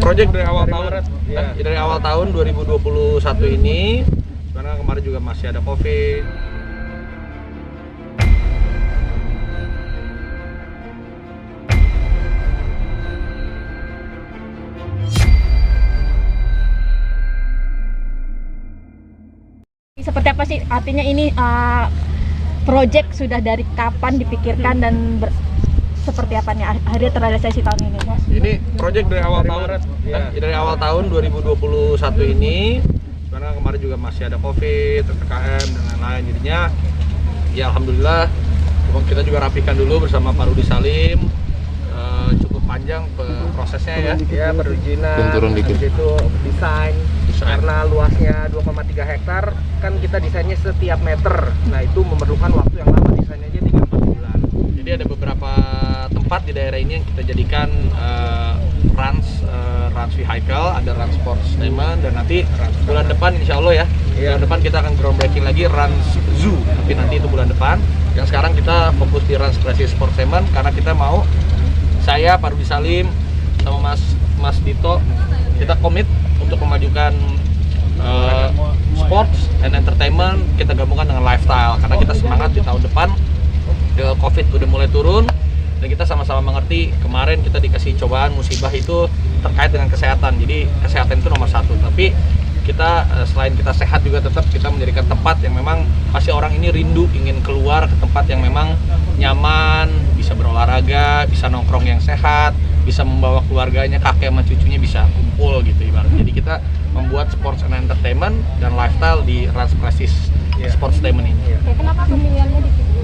project dari awal tahun Maret, ya. dari awal tahun 2021 ini, karena kemarin juga masih ada COVID. Seperti apa sih artinya ini project sudah dari kapan dipikirkan dan seperti apa nih akhirnya terrealisasi tahun ini? Ini project dari awal tahun Maret, ya. dari awal tahun 2021 ini, karena kemarin juga masih ada COVID, PPKM dan lain-lain. Jadinya ya alhamdulillah kita juga rapikan dulu bersama Pak Rudi Salim. Cukup panjang prosesnya ya perizinan, turun dikit. habis itu desain. Karena luasnya 2,3 hektar kan kita desainnya setiap meter, nah itu memerlukan waktu yang lama, desainnya aja 3-4 bulan. Jadi ada beberapa tempat di daerah ini yang kita jadikan runs vehicle, ada run sports diamond, dan nanti bulan depan insya Allah bulan depan kita akan groundbreaking lagi runs zoo, tapi nanti itu bulan depan. Yang sekarang kita fokus di runs classic sports diamond karena kita mau, saya, Pak Rudi Salim, sama Mas Dito, kita komit untuk memajukan sports and entertainment, kita gabungkan dengan lifestyle karena kita semangat di tahun depan COVID udah mulai turun dan kita sama-sama mengerti kemarin kita dikasih cobaan musibah itu terkait dengan kesehatan. Jadi kesehatan itu nomor satu, tapi kita selain kita sehat juga tetap kita menjadikan tempat yang memang pasti orang ini rindu ingin keluar ke tempat yang memang nyaman, bisa berolahraga, bisa nongkrong yang sehat, bisa membawa keluarganya, kakek sama cucunya bisa kumpul gitu ibaratnya. Jadi kita membuat sports and entertainment dan lifestyle di Rans Classic Sports Diamond ini. Kenapa pemilihannya di situ?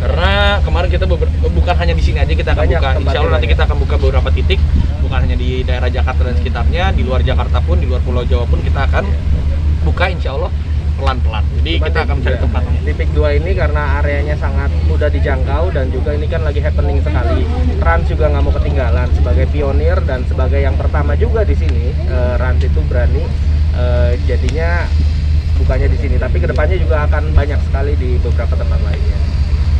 Karena kemarin kita bukan hanya di sini aja kita akan buka. Insya Allah nanti kita akan buka beberapa titik, bukan hanya di daerah Jakarta dan sekitarnya, di luar Jakarta pun, di luar Pulau Jawa pun kita akan buka insya Allah pelan-pelan. Jadi kita akan mencari tempat. Titik 2 ini karena areanya sangat mudah dijangkau dan juga ini kan lagi happening sekali. Rans juga nggak mau ketinggalan sebagai pionir dan sebagai yang pertama juga di sini. Rans itu berani, jadinya bukanya di sini. Tapi kedepannya juga akan banyak sekali di beberapa tempat lainnya.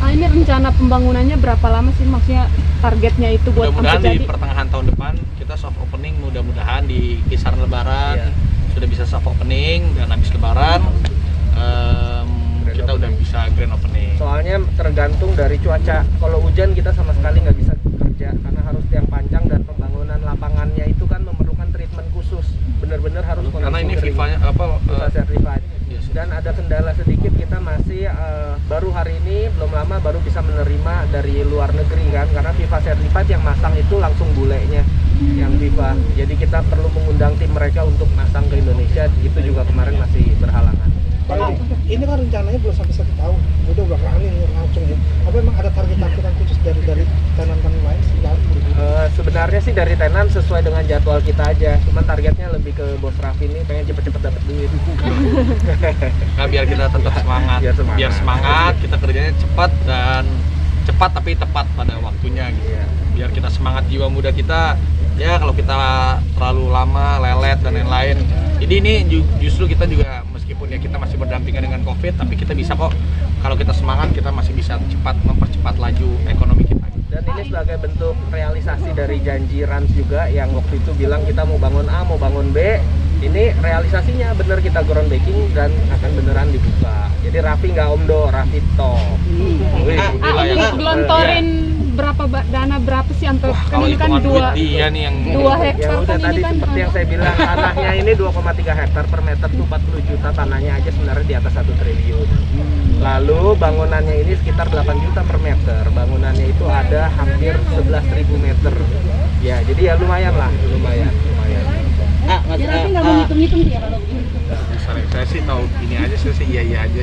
Ini rencana pembangunannya berapa lama sih? Maksudnya targetnya itu buat mudah-mudahan sampai di jadi? Pertengahan tahun depan kita soft opening, mudah-mudahan di kisaran Lebaran sudah bisa soft opening, dan habis Lebaran kita udah bisa grand opening. Soalnya tergantung dari cuaca. Kalau hujan kita sama sekali nggak bisa kerja karena harus tiang panjang dan pembangunan lapangannya itu kan memerlukan treatment khusus. Benar-benar harus kondisi Karena ini kering. FIFA-nya FIFA certified. Yes. Dan ada kendala sedikit, kita masih baru hari ini belum lama baru bisa menerima dari luar negeri kan, karena FIFA certified yang masang itu langsung bulenya yang FIFA. Jadi kita perlu mengundang tim mereka untuk masang ke Indonesia, itu juga kemarin masih berhalangan. Pak, ini kan rencananya belum sampai 1 tahun, udah belakangan ini langsung ya. Apa memang ada target-targetan khusus dari tenan-tenan lain? Sebenarnya sih dari tenan sesuai dengan jadwal kita aja, cuman targetnya lebih ke Bos Raffi ini pengen cepet-cepet dapet duit. Nah, biar kita tetap semangat. Biar semangat, kita kerjanya cepat tapi tepat pada waktunya gitu. Biar kita semangat, jiwa muda kita. Ya kalau kita terlalu lama lelet dan lain-lain. Jadi ini justru kita juga meskipun ya kita masih berdampingan dengan COVID, tapi kita bisa kok kalau kita semangat kita masih bisa mempercepat laju ekonomi kita. Dan ini sebagai bentuk realisasi dari janji Rans juga yang waktu itu bilang kita mau bangun A, mau bangun B. Ini realisasinya bener, kita groundbreaking dan akan beneran dibuka. Jadi Raffi nggak omdo, Raffi to. Ini gelontorin berapa dana berapa sih sampai kan ini kan 2 dia nih yang 2 hektar Ya udah kan tadi ini kan seperti yang saya bilang, tanahnya ini 2,3 hektar per meter tuh 40 juta, tanahnya aja sebenarnya di atas 1 triliun. Lalu bangunannya ini sekitar 8 juta per meter. Bangunannya itu ada hampir 11.000 meter. Ya, jadi ya lumayan lah, lumayan. Jadi nanti nggak mau hitung-hitung ya kalau begini. Saya sih tahu ini aja, saya sih iya aja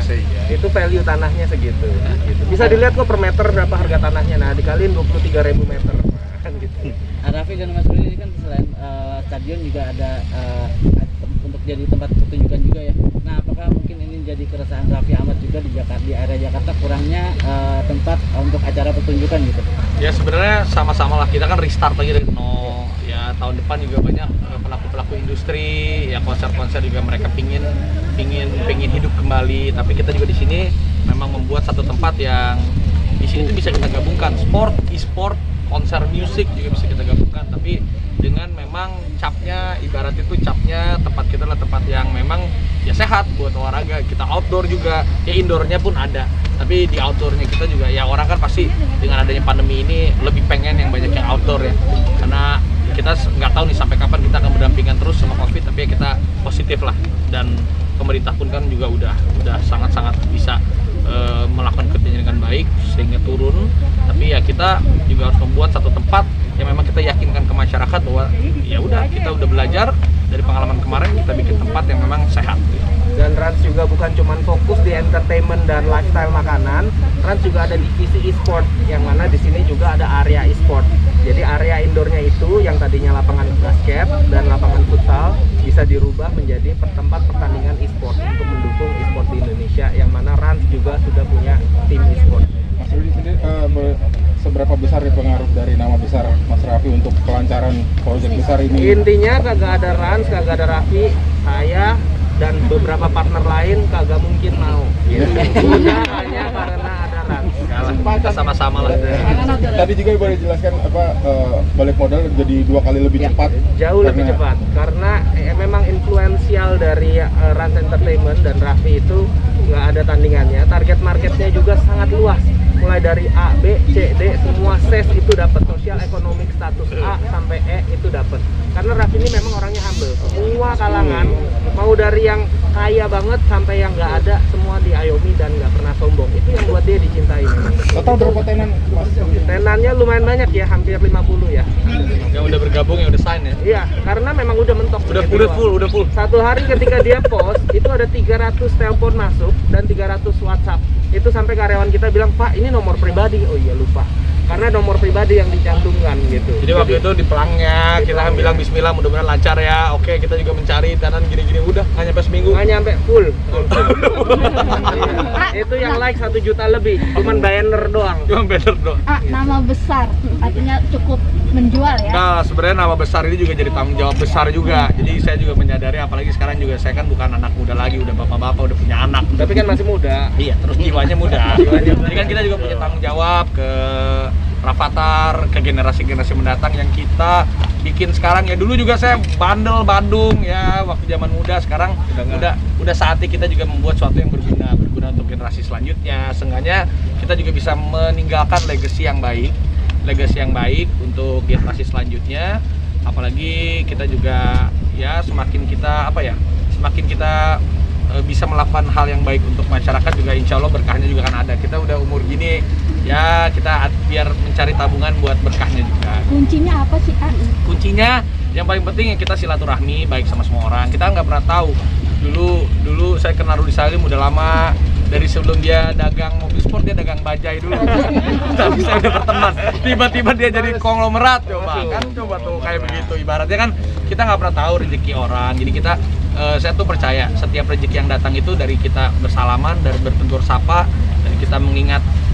saya iya. Itu value tanahnya segitu. Bisa dilihat kok per meter berapa harga tanahnya. Nah, dikaliin 23.000 meter. Kan gitu. Raffi dan Mas Rudi ini kan selain stadion juga ada untuk jadi tempat pertunjukan juga ya. Nah, apakah mungkin ini jadi keresahan Raffi Ahmad juga di Jakarta, di area Jakarta kurangnya tempat untuk acara pertunjukan gitu? Ya sebenarnya sama-sama lah, kita kan restart lagi dari nol. Ya tahun depan juga banyak pelaku-pelaku industri, ya konser-konser juga mereka pingin hidup kembali. Tapi kita juga di sini memang membuat satu tempat yang di sini tuh bisa kita gabungkan sport, e-sport, konser musik juga bisa kita gabungkan. Tapi ibarat itu capnya tempat kita adalah tempat yang memang ya sehat buat olahraga. Kita outdoor juga, ya indoornya pun ada, tapi di outdoornya kita juga ya orang kan pasti dengan adanya pandemi ini lebih pengen yang banyak yang outdoor ya, karena kita nggak tahu nih sampai kapan kita akan berdampingan terus sama COVID, tapi ya kita positif lah, dan pemerintah pun kan juga udah sangat-sangat bisa melakukan kerjanya dengan baik sehingga turun. Tapi ya kita juga harus membuat satu tempat yang memang kita yakinkan ke masyarakat bahwa ya udah, kita udah belajar dari pengalaman kemarin, kita bikin tempat yang memang sehat. Dan Rans juga bukan cuma fokus di entertainment dan lifestyle makanan, Rans juga ada divisi e-sport, yang mana di sini juga ada area e-sport. Jadi area indoornya itu yang tadinya lapangan basket dan lapangan futsal bisa dirubah menjadi tempat pertandingan e-sport untuk mendukung e-sport di Indonesia, yang mana Rans juga sudah punya tim e-sport. Mas Rudi sendiri seberapa besar pengaruh dari nama besar Mas Raffi untuk kelancaran proyek besar ini? Intinya kagak ada Rans, kagak ada Raffi, saya dan beberapa partner lain kagak mungkin mau. Sudah hanya karena ada Rans. Kita sama-sama lah. Tadi juga boleh jelaskan balik modal jadi 2 kali lebih cepat. Jauh lebih cepat karena memang influensial dari Rans Entertainment dan Raffi itu nggak ada tandingannya. Target marketnya juga sangat luas, mulai dari A, B, C, D, semua ses itu dapat, sosial ekonomik status A sampai E itu dapat. Karena Raffi ini memang orangnya humble, semua kalangan, mau dari yang kaya banget sampai yang nggak ada, semua diayomi dan nggak pernah sombong. Itu yang buat dia dicintai memang. Total berapa tenan, Mas? Tenannya lumayan banyak ya, hampir 50 ya. Yang udah bergabung, yang udah sign ya. Iya, karena memang udah mentok. Udah full. Satu hari ketika dia post, itu ada 300 telepon masuk dan 300 WhatsApp. Itu sampai karyawan kita bilang, "Pak, ini nomor pribadi." Oh iya, lupa. Karena nomor pribadi yang dicantumkan gitu. Jadi waktu itu di pelangnya kita kan bilang bismillah, mudah-mudahan lancar ya. Oke, kita juga mencari tenan gini-gini, udah nggak nyampe seminggu. Nggak nyampe full. Itu yang like 1 juta lebih, cuman banner doang. Cuma banner doang. Nama besar artinya cukup menjual ya. Nah, sebenarnya nama besar ini juga jadi tanggung jawab besar juga. Jadi saya juga menyadari, apalagi sekarang juga saya kan bukan anak muda lagi, udah bapak-bapak, udah punya anak. Tapi kan masih muda. Iya, terus jiwanya muda. Jadi kan kita juga punya tanggung jawab ke Rafathar, ke generasi-generasi mendatang yang kita bikin sekarang. Ya dulu juga saya bandel Bandung ya waktu zaman muda, sekarang udah saatnya kita juga membuat sesuatu yang berguna untuk generasi selanjutnya. Seenggaknya kita juga bisa meninggalkan legacy yang baik untuk generasi selanjutnya. Apalagi kita juga ya semakin kita bisa melakukan hal yang baik untuk masyarakat juga, insya Allah berkahnya juga kan ada. Kita udah umur gini ya, kita biar mencari tabungan buat berkahnya juga. Kuncinya apa sih, Kak? Kuncinya yang paling penting ya kita silaturahmi baik sama semua orang. Kita nggak pernah tahu. Dulu saya kenal Rudi Salim udah lama, dari sebelum dia dagang mobil sport dia dagang bajai dulu. Tapi saya udah berteman, tiba-tiba dia jadi konglomerat. Coba tuh kayak begitu. Ibaratnya kan kita nggak pernah tahu rezeki orang. Jadi saya tuh percaya setiap rezeki yang datang itu dari kita bersalaman, dari bertegur sapa, dari kita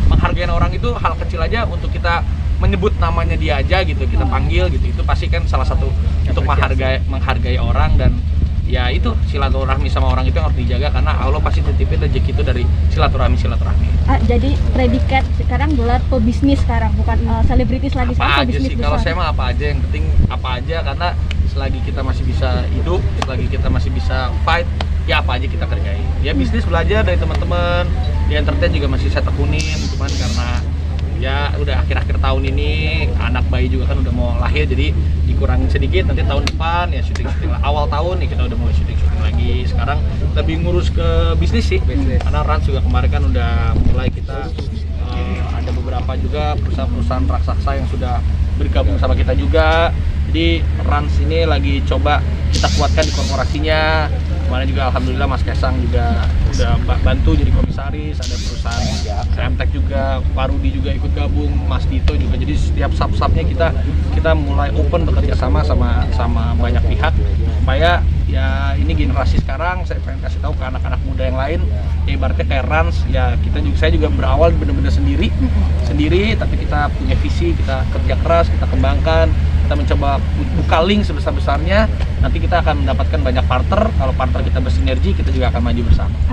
menghargai orang. Itu hal kecil aja untuk kita menyebut namanya dia aja gitu, kita panggil gitu, itu pasti kan salah satu untuk menghargai orang. Dan ya itu silaturahmi sama orang itu yang harus dijaga, karena Allah pasti titipin rezeki itu dari silaturahmi. Jadi predikat sekarang gelar pebisnis sekarang, bukan selebritis lagi, sekarang apa aja pebisnis sih kalau besar. saya mah apa aja, yang penting apa aja, karena selagi kita masih bisa hidup, selagi kita masih bisa fight, ya apa aja kita kerjain. Ya bisnis belajar dari teman-teman, di entertain juga masih saya tekunin, cuman karena ya udah akhir-akhir tahun ini anak bayi juga kan udah mau lahir, jadi dikurangin sedikit. Nanti tahun depan ya syuting awal tahun ya kita udah mulai syuting lagi. Sekarang lebih ngurus ke bisnis sih, karena Rans juga kemarin kan udah mulai kita ada beberapa juga perusahaan-perusahaan raksasa yang sudah bergabung sama kita juga. Jadi Rans ini lagi coba kita kuatkan di korporasinya. Kemarin juga alhamdulillah Mas Kaisang juga udah bantu jadi komisaris, ada perusahaan Remtek juga, Pak Rudi juga ikut gabung, Mas Dito juga. Jadi setiap sub-subnya kita mulai open bekerja sama banyak pihak, supaya ya ini generasi sekarang saya pengen kasih tahu ke anak-anak muda yang lain, ya ibaratnya kayak Rans ya, saya juga berawal benar-benar sendiri, tapi kita punya visi, kita kerja keras, kita kembangkan, kita mencoba buka link sebesar-besarnya. Nanti kita akan mendapatkan banyak partner. Kalau partner kita bersinergi, kita juga akan maju bersama.